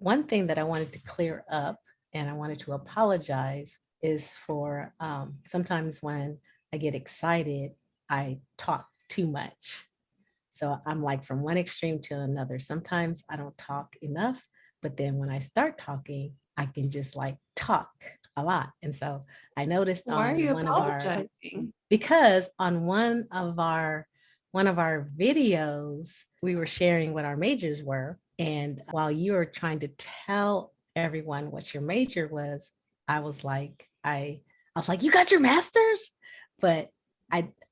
one thing that I wanted to clear up and I wanted to apologize is for sometimes when I get excited, I talk too much. So I'm like from one extreme to another. Sometimes I don't talk enough, but then when I start talking, I can just like talk a lot. And so I noticed Why are on you one of our apologizing? because on one of our videos, we were sharing what our majors were. And while you were trying to tell everyone what your major was, I was like, I was like, you got your master's? But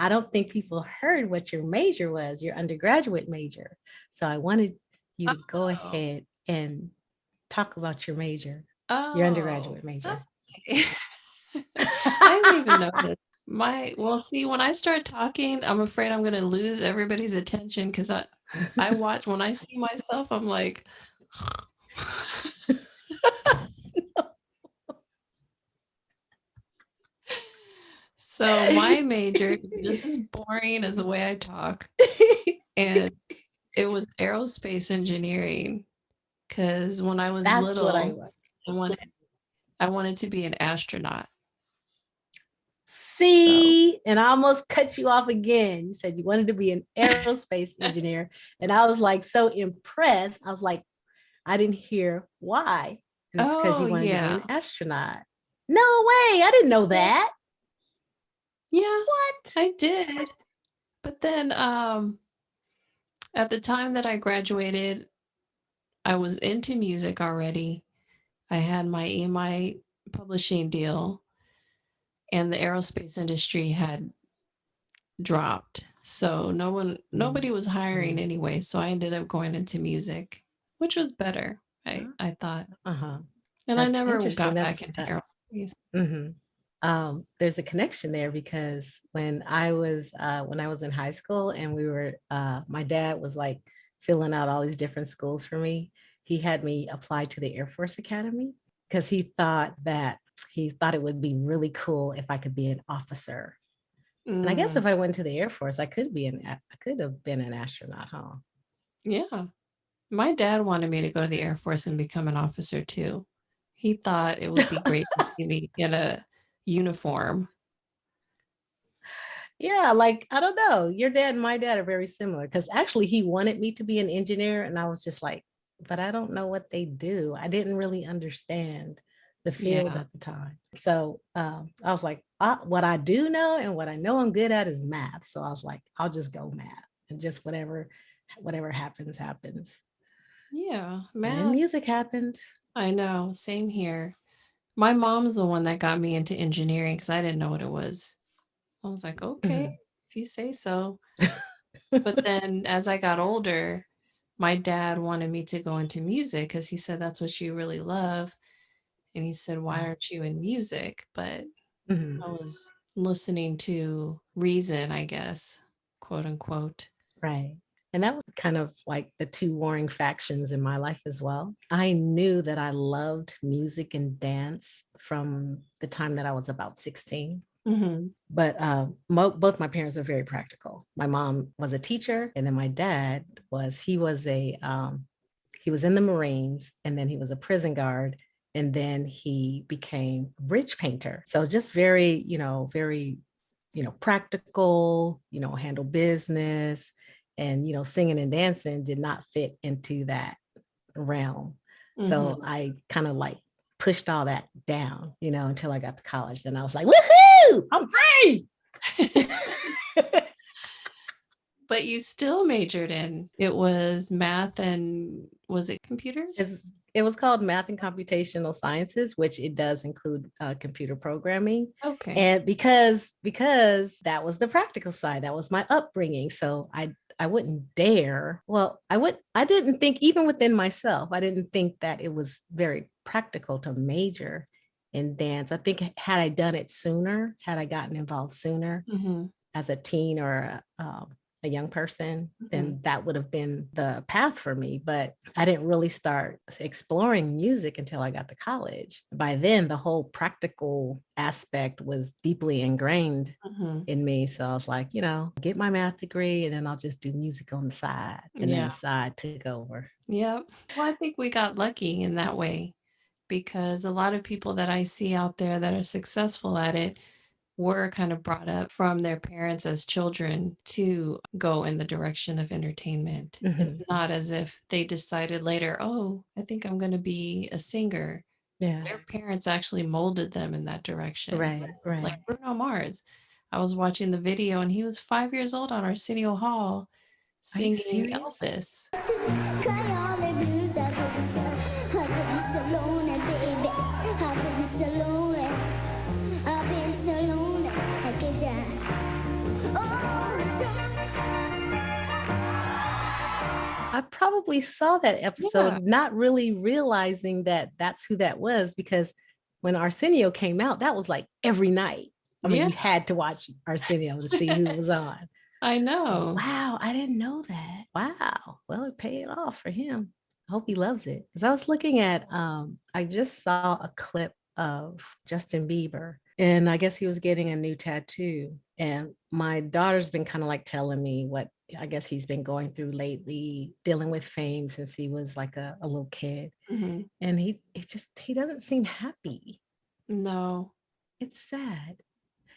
I don't think people heard what your major was, your undergraduate major. So I wanted you to go Oh, ahead and talk about your oh, undergraduate major. that's okay. I didn't even notice. Well, see, when I start talking, I'm afraid I'm gonna lose everybody's attention because I watch when I see myself, I'm like, so my major, this is boring as the way I talk, and it was aerospace engineering because when I was That's what I little, want. I wanted I wanted to be an astronaut. So, See, and I almost cut you off again. You said you wanted to be an aerospace engineer. And I was like so impressed. I was like, I didn't hear why. And it's because oh you wanted to be yeah. an astronaut. No way. I didn't know Yeah. that. Yeah, What? I did. But then at the time that I graduated, I was into music already. I had my EMI publishing deal and the aerospace industry had dropped. So nobody was hiring Mm-hmm. anyway. So I ended up going into music, which was better, I thought. Uh-huh. And I That's never interesting. got That's back into aerospace. mhm. There's a connection there because when I was in high school and my dad was like filling out all these different schools for me. He had me apply to the Air Force Academy because he thought it would be really cool if I could be an officer. And I guess Mm, if I went to the Air Force, I could have been an astronaut, huh? yeah. My dad wanted me to go to the Air Force and become an officer too. He thought it would be great to see me in a uniform. Yeah, like I don't know. Your dad and my dad are very similar because actually he wanted me to be an engineer, and I was just like, but I don't know what they do. I didn't really understand the field Yeah. at the time. So I was like, what I do know and what I know I'm good at is math. So I was like, I'll just go math and just whatever happens, happens. Yeah. And then Math. music happened. I know. Same here. My mom's the one that got me into engineering because I didn't know what it was. I was like, okay, Mhm. if you say so. But then as I got older, my dad wanted me to go into music because he said that's what you really love. And he said, why aren't you in music? But Mhm. I was listening to reason, I guess, quote unquote. Right. And that was kind of like the two warring factions in my life as well. I knew that I loved music and dance from the time that I was about 16. Hmm. But both my parents are very practical. My mom was a teacher, and then my dad he was in the Marines, and then he was a prison guard, and then he became a bridge painter. So just very practical, handle business, and singing and dancing did not fit into that realm. So Hmm. I kind of like pushed all that down, until I got to college. Then I was like, woohoo, I'm free. But you still majored in it was math and was it computers? It's, it was called Math and Computational Sciences, which it does include computer programming. Okay. And because that was the practical side, that was my upbringing. So I wouldn't dare. Well, I didn't think even within myself, I didn't think that it was very practical to major in dance. I think had I done it sooner, had I gotten involved sooner Hmm. as a teen or a young person, Mhm. then that would have been the path for me. But I didn't really start exploring music until I got to college. By then, the whole practical aspect was deeply ingrained Mhm. in me. So I was like, get my math degree and then I'll just do music on the side. And then Yeah. the side took over. Yep. Well, I think we got lucky in that way because a lot of people that I see out there that are successful at it were kind of brought up from their parents as children to go in the direction of entertainment. It's Mhm. not as if they decided later, oh, I think I'm going to be a singer. Yeah. Their parents actually molded them in that direction. Right. Like Right. Bruno Mars. I was watching the video and he was 5 years old on Arsenio Hall Are you singing serious? Elvis. Cry all the blues I've been so lonely, baby. I've been so lonely. I've been so lonely, I could die. All the I probably saw that episode, Yeah. not really realizing that that's who that was, because when Arsenio came out, that was like every night. I mean, Yeah. you had to watch Arsenio to see who was on. I know. Wow, I didn't know that. Wow. Well, it paid off for him. I hope he loves it. Because I was looking at, I just saw a clip of Justin Bieber, and I guess he was getting a new tattoo. And my daughter's been kind of like telling me what I guess he's been going through lately, dealing with fame since he was like a little kid. Mhm. And he doesn't seem happy. No. It's sad.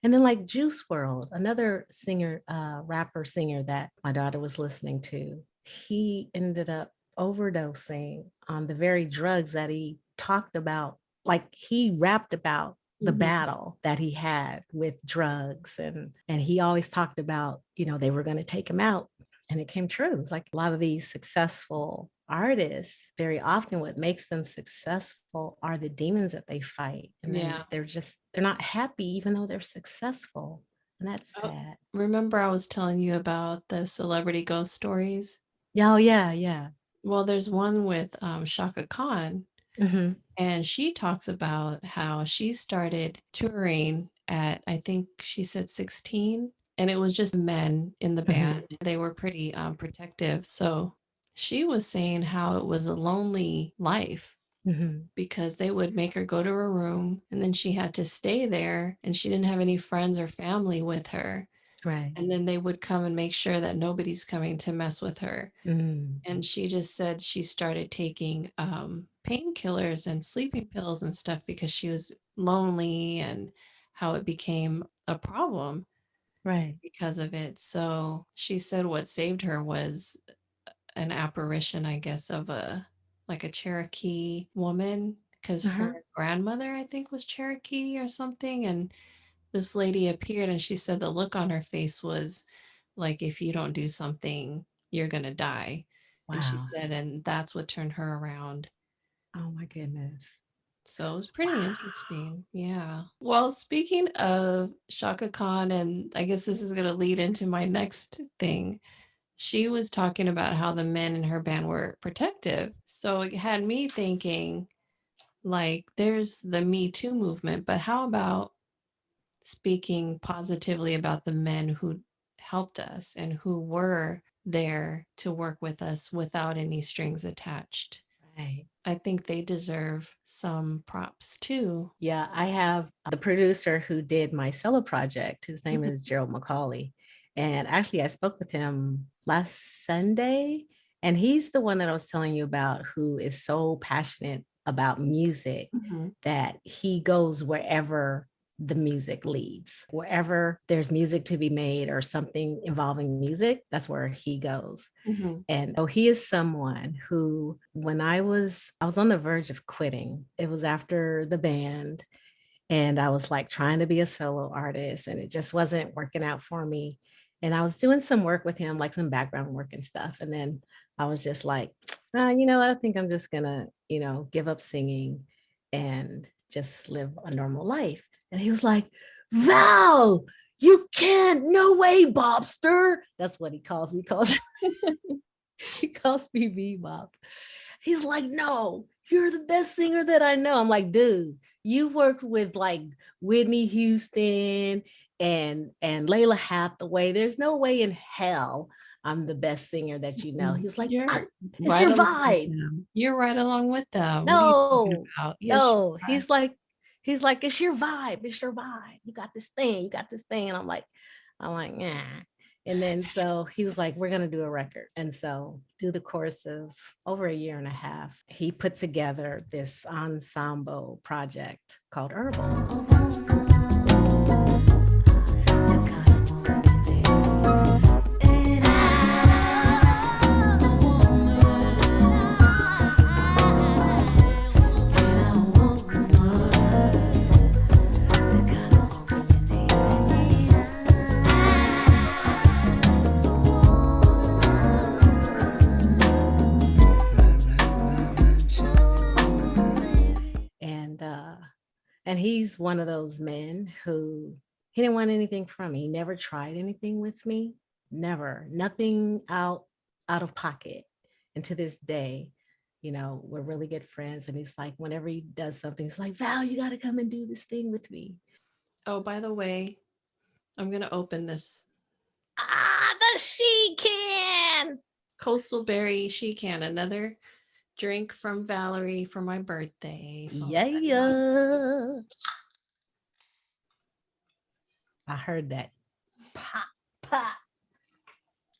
And then like Juice World, another singer, rapper singer that my daughter was listening to, he ended up overdosing on the very drugs that he talked about. Like he rapped about the Mhm. battle that he had with drugs, and he always talked about, they were going to take him out, and it came true. It's like a lot of these successful artists, very often what makes them successful are the demons that they fight. And then Yeah. they're not happy even though they're successful. And that's Oh, sad. remember I was telling you about the celebrity ghost stories? Yeah, oh yeah, yeah. Well, there's one with Shaka Khan, Hmm. and she talks about how she started touring at, I think she said 16, and it was just men in the Hmm. band. They were pretty protective. So she was saying how it was a lonely life Hmm. because they would make her go to her room and then she had to stay there and she didn't have any friends or family with her. Right. And then they would come and make sure that nobody's coming to mess with her. Mm. And she just said she started taking painkillers and sleeping pills and stuff because she was lonely and how it became a problem Right. because of it. So she said what saved her was an apparition, I guess, of a like a Cherokee woman because her Uh-huh. grandmother, I think, was Cherokee or something. And this lady appeared and she said the look on her face was like, if you don't do something, you're going to die. And she Wow. said, and that's what turned her around. Oh my goodness. So it was pretty Wow. interesting. Yeah. Well, speaking of Shaka Khan, and I guess this is going to lead into my next thing. She was talking about how the men in her band were protective. So it had me thinking, like, there's the Me Too movement, but how about speaking positively about the men who helped us and who were there to work with us without any strings attached? Right. I think they deserve some props too. Yeah, I have the producer who did my solo project. His name Mhm. is Gerald McCauley. And actually, I spoke with him last Sunday, and he's the one that I was telling you about who is so passionate about music Mhm. that he goes wherever the music leads. Wherever there's music to be made or something involving music, that's where he goes. Mhm. And so he is someone who, when I was on the verge of quitting. It was after the band, and I was like trying to be a solo artist, and it just wasn't working out for me. And I was doing some work with him, like some background work and stuff. And then I was just like, you know what? I think I'm just gonna, give up singing and just live a normal life. And he was like, Val, you can't, no way, Bobster. That's what he calls me. He calls me Bebop. He's like, no, you're the best singer that I know. I'm like, dude, you've worked with like Whitney Houston and Layla Hathaway. There's no way in hell I'm the best singer that you know. He was like, You're it's right your along with vibe. them. You're right along with them. What are you talking No, about? Yes, you no. are. He's like, it's your vibe. It's your vibe. You got this thing. You got this thing. And I'm like, yeah. And then so he was like, we're gonna do a record. And so through the course of over a year and a half, he put together this ensemble project called Urbal. And and he's one of those men who he didn't want anything from me. He never tried anything with me. Never. Nothing out of pocket. And to this day, you know, we're really good friends. And he's like, whenever he does something, he's like, Val, you got to come and do this thing with me. Oh, by the way, I'm gonna open this The she can. Coastal Berry She-Can, another drink from Valerie for my birthday. So Yeah. I heard that. Pop, pop.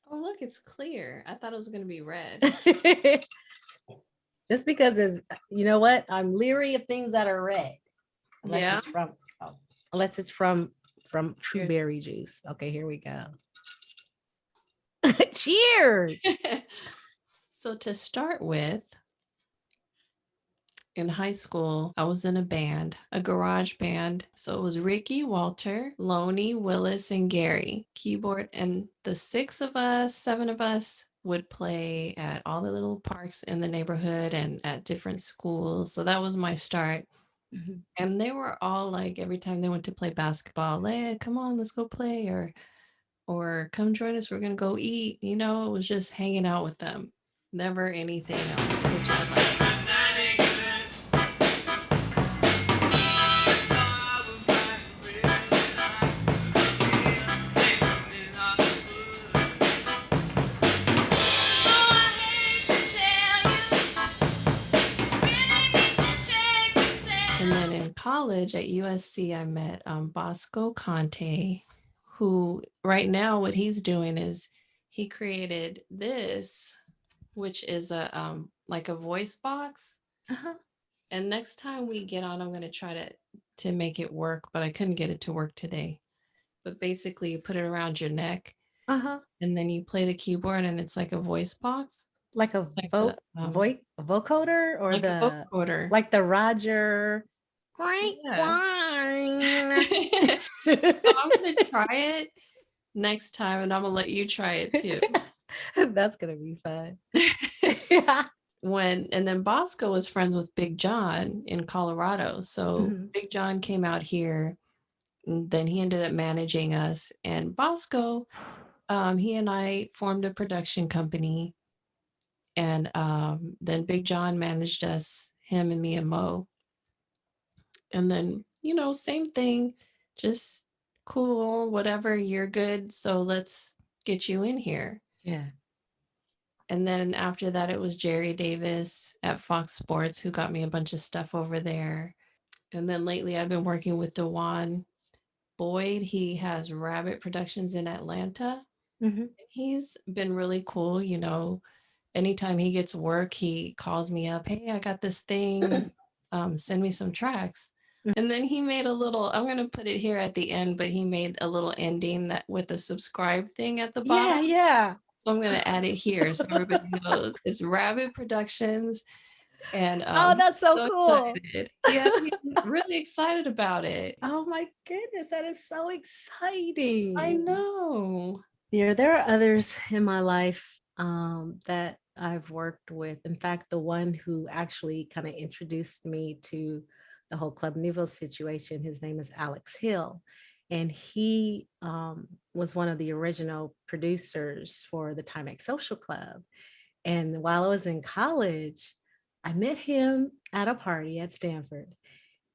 oh, look, it's clear. I thought it was gonna be red. Just because it's, you know what? I'm leery of things that are red. Unless Yeah. it's from, unless it's from true Cheers. berry juice. Okay, here we go. Cheers. So to start with, in high school, I was in a band, a garage band. So it was Ricky, Walter, Loney, Willis, and Gary, keyboard. And the 7 of us would play at all the little parks in the neighborhood and at different schools. So that was my start. Mhm. And they were all like, every time they went to play basketball, Leah, come on, let's go play, or come join us, we're gonna go eat. You know, it was just hanging out with them. Never anything else, which I like. And then in college at USC, I met Bosco Conte, who right now what he's doing is he created this, which is a like a voice box. Uh-huh. And next time we get on, I'm going to try to make it work, but I couldn't get it to work today. But basically, you put it around your neck, Uh-huh. and then you play the keyboard, and it's like a voice box, Like a like a vocoder or like a the vocoder. like the Roger. Yeah. So I'm gonna try it next time, and I'm gonna let you try it too. That's gonna be fun. Yeah. And then Bosco was friends with Big John in Colorado. So Mhm. Big John came out here, and then he ended up managing us. And Bosco, he and I formed a production company, and then Big John managed us, him and me and Mo. And then, same thing, just cool, whatever, you're good. So let's get you in here. Yeah. And then after that, it was Jerry Davis at Fox Sports who got me a bunch of stuff over there. And then lately, I've been working with Dewan Boyd. He has Rabbit Productions in Atlanta. Mhm. He's been really cool. Anytime he gets work, he calls me up. Hey, I got this thing. Send me some tracks. And then he made a little, I'm going to put it here at the end, but he made a little ending that with a subscribe thing at the Yeah, bottom. yeah. So I'm going to add it here so everybody knows it's Rabbit Productions. And Oh, that's so cool. excited. Yeah, he's really excited about it. Oh my goodness, that is so exciting. I know. Yeah, there are others in my life that I've worked with. In fact, the one who actually kind of introduced me to the whole Club Nouveau situation, his name is Alex Hill. And he was one of the original producers for the Timex Social Club. And while I was in college, I met him at a party at Stanford.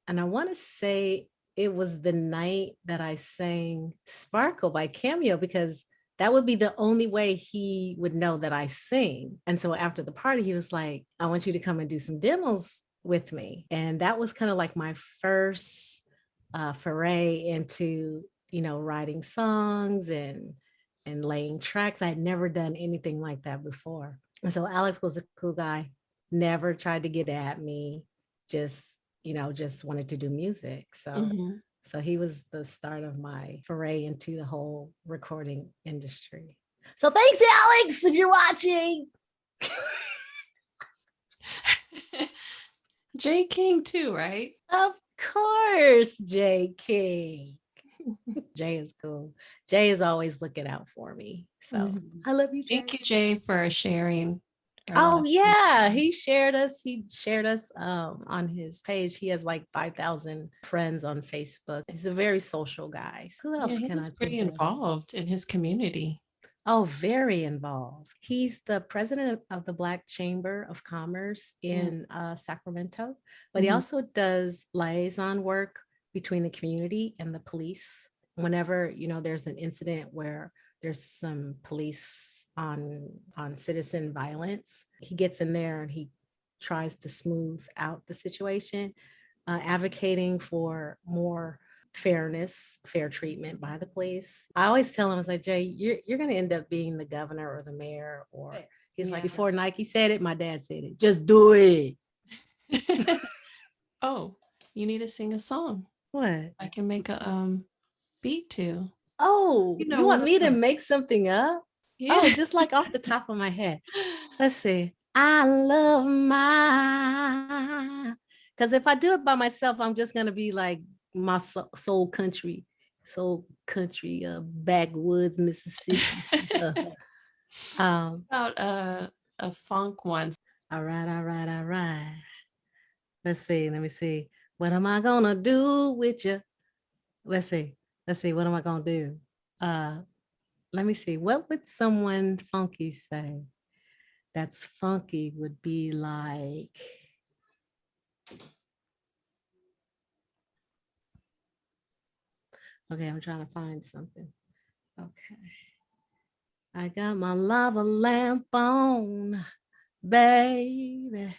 And I want to say it was the night that I sang Sparkle by Cameo, because that would be the only way he would know that I sing. And so after the party, he was like, I want you to come and do some demos with me. And that was kind of like my first foray into, writing songs and laying tracks. I had never done anything like that before. And so Alex was a cool guy, never tried to get at me, just, just wanted to do music. So he was the start of my foray into the whole recording industry. So thanks, Alex, if you're watching. Jay King too, right? Of course, Jay King. Jay is cool. Jay is always looking out for me. So I love you, Jay. Thank you, Jay, for sharing. Oh yeah, he shared us. On his page. He has like 5,000 friends on Facebook. He's a very social guy. Who else can I He's think pretty of? involved in his community. Oh, very involved. He's the president of the Black Chamber of Commerce in Sacramento, but he also does liaison work between the community and the police. Whenever, there's an incident where there's some police on citizen violence, he gets in there and he tries to smooth out the situation, advocating for more fairness, fair treatment by the police. I always tell him, I was like, Jay, you're going to end up being the governor or the mayor, or he's like, before Nike said it, my dad said it. Just do it. Oh, you need to sing a song. What? I can make a beat to. Oh, you want me to make something up? Yeah. Oh, just like off the top of my head. Let's see. I love my, because if I do it by myself, I'm just going to be like my soul country, backwoods, Mississippi stuff. About a funk one. All right. Let me see. What am I gonna do with you? Let's see. What am I gonna do? Let me see. What would someone funky say? That's funky would be like. Okay, I'm trying to find something. Okay. I got my lava lamp on, baby.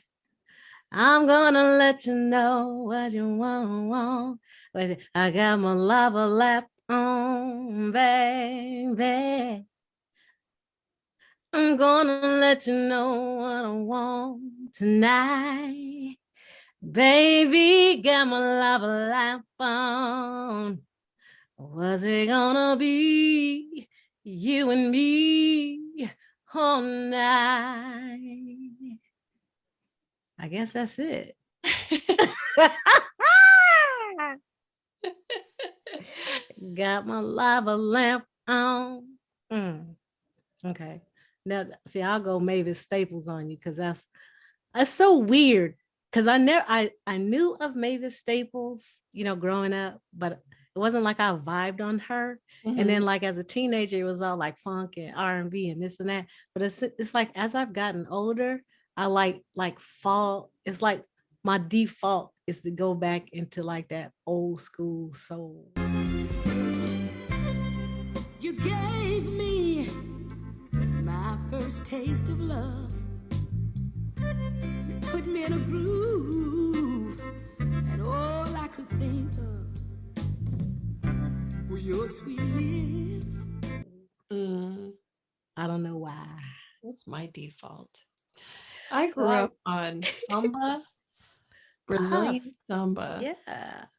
I'm gonna let you know what you want. I got my lava lamp on, baby. I'm gonna let you know what I want tonight. Baby, got my lava lamp on. What's it gonna be? You and me all night. I guess that's it. Got my lava lamp on. Okay. Now, see, I'll go Mavis Staples on you, because that's so weird. Because I knew of Mavis Staples, growing up, but it wasn't like I vibed on her. And then like as a teenager, it was all like funk and R&B and this and that. But it's like as I've gotten older, I like fall. It's like my default is to go back into like that old school soul. You gave me my first taste of love. You put me in a groove, and all I could think of were your sweet lips. I don't know why. That's my default. I grew up on samba, Brazilian samba,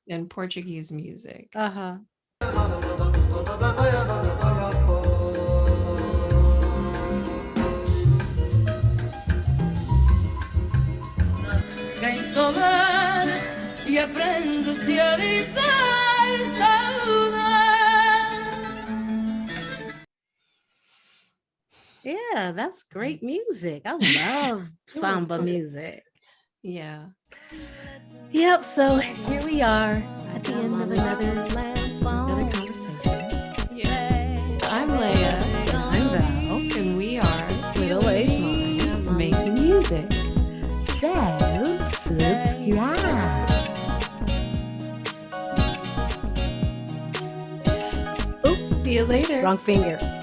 and Portuguese music. Quem souber e aprende-se a dizer saudade. Yeah, that's great music. I love samba music. Yeah. Yep, so here we are at the end of another conversation. Yeah. I'm Lea. I'm Val. And we are Middle-aged Minds making music. So subscribe. See you later. Wrong finger.